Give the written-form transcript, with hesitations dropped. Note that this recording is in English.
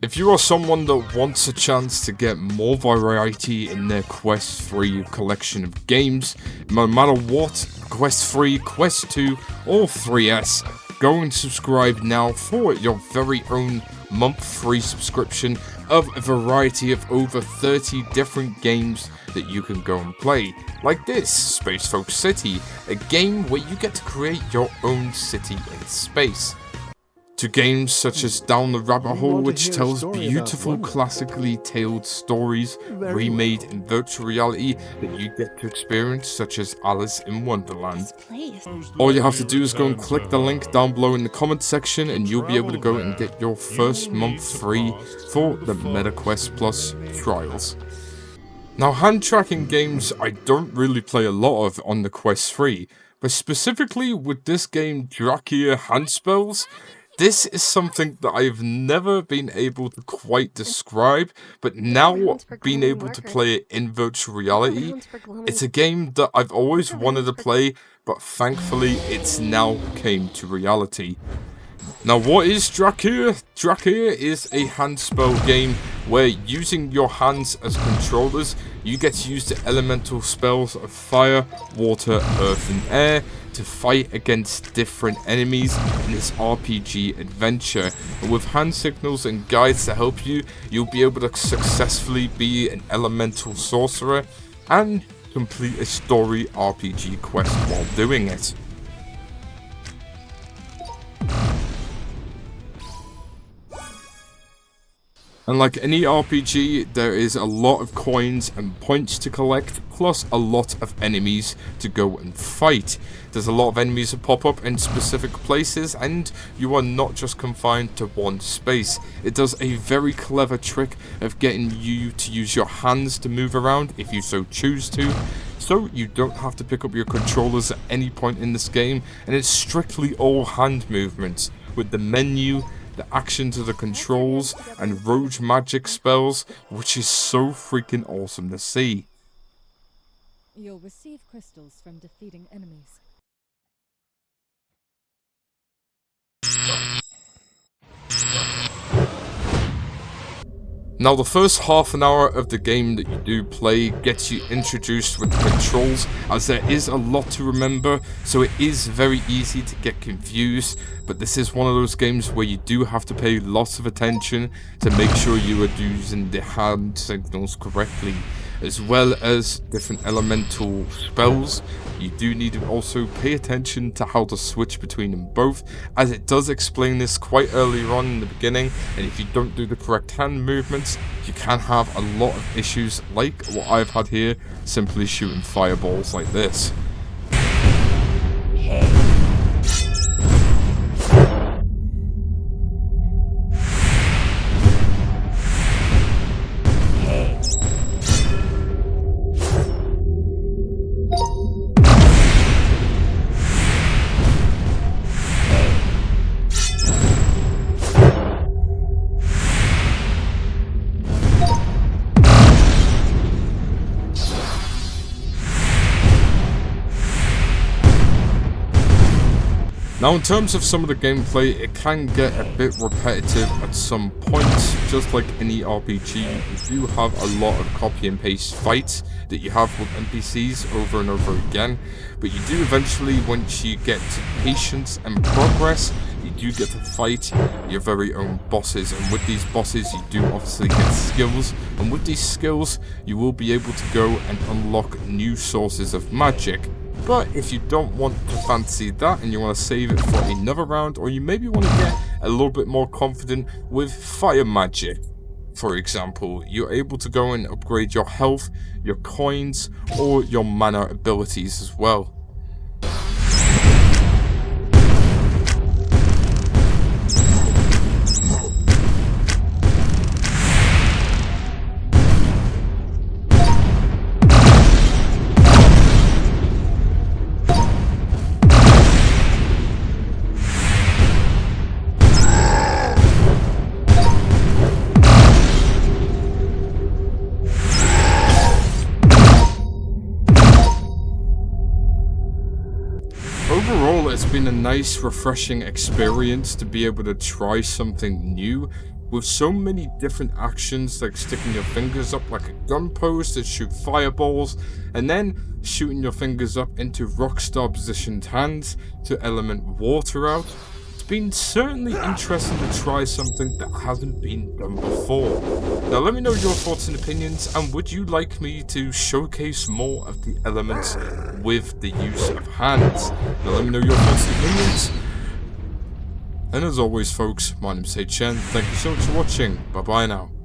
If you are someone that wants a chance to get more variety in their Quest 3 collection of games, no matter what, Quest 3, Quest 2, or 3S, go and subscribe now for your very own month-free subscription of a variety of over 30 different games that you can go and play. Like this, Space Folk City, a game where you get to create your own city in space. To games such as Down the Rabbit Hole, which tells beautiful classically told stories remade in virtual reality that you get to experience, such as Alice in Wonderland. All you have to do is go and click the link down below in the comment section and you'll be able to go and get your first month free for the MetaQuest Plus trials. Now, hand tracking games I don't really play a lot of on the Quest 3, but specifically with this game Drakheir hand spells, this is something that I've never been able to quite describe, but now being able to play it in virtual reality, it's a game that I've always wanted to play, but thankfully it's now came to reality. Now, what is Drakheir? Drakheir is a hand spell game where, using your hands as controllers, you get to use the elemental spells of fire, water, earth and air to fight against different enemies in this RPG adventure. And with hand signals and guides to help you, you'll be able to successfully be an elemental sorcerer and complete a story RPG quest while doing it. And like any RPG, there is a lot of coins and points to collect, plus a lot of enemies to go and fight. There's a lot of enemies that pop up in specific places, and you are not just confined to one space. It does a very clever trick of getting you to use your hands to move around if you so choose to, so you don't have to pick up your controllers at any point in this game, and it's strictly all hand movements, with the menu, the actions of the controls, and rogue magic spells, which is so freaking awesome to see. You'll receive crystals from defeating enemies. Now, the first half an hour of the game that you do play gets you introduced with the controls, as there is a lot to remember, so it is very easy to get confused, but this is one of those games where you do have to pay lots of attention to make sure you are using the hand signals correctly, as well as different elemental spells. You do need to also pay attention to how to switch between them both, as it does explain this quite early on in the beginning, and if you don't do the correct hand movements, you can have a lot of issues like what I've had here, simply shooting fireballs like this. Now, in terms of some of the gameplay, it can get a bit repetitive at some points. Just like any RPG, you do have a lot of copy and paste fights that you have with NPCs over and over again, but you do eventually, once you get to patience and progress, you do get to fight your very own bosses, and with these bosses you do obviously get skills, and with these skills you will be able to go and unlock new sources of magic. But if you don't want to fancy that and you want to save it for another round, or you maybe want to get a little bit more confident with fire magic, for example, you're able to go and upgrade your health, your coins, or your mana abilities as well. Overall, it's been a nice, refreshing experience to be able to try something new, with so many different actions, like sticking your fingers up like a gun pose to shoot fireballs, and then shooting your fingers up into rockstar positioned hands to element water out. It's been certainly interesting to try something that hasn't been done before. Now let me know your thoughts and opinions, and would you like me to showcase more of the elements with the use of hands? Now let me know your thoughts and opinions. And as always folks, my name's Chen, thank you so much for watching, bye bye now.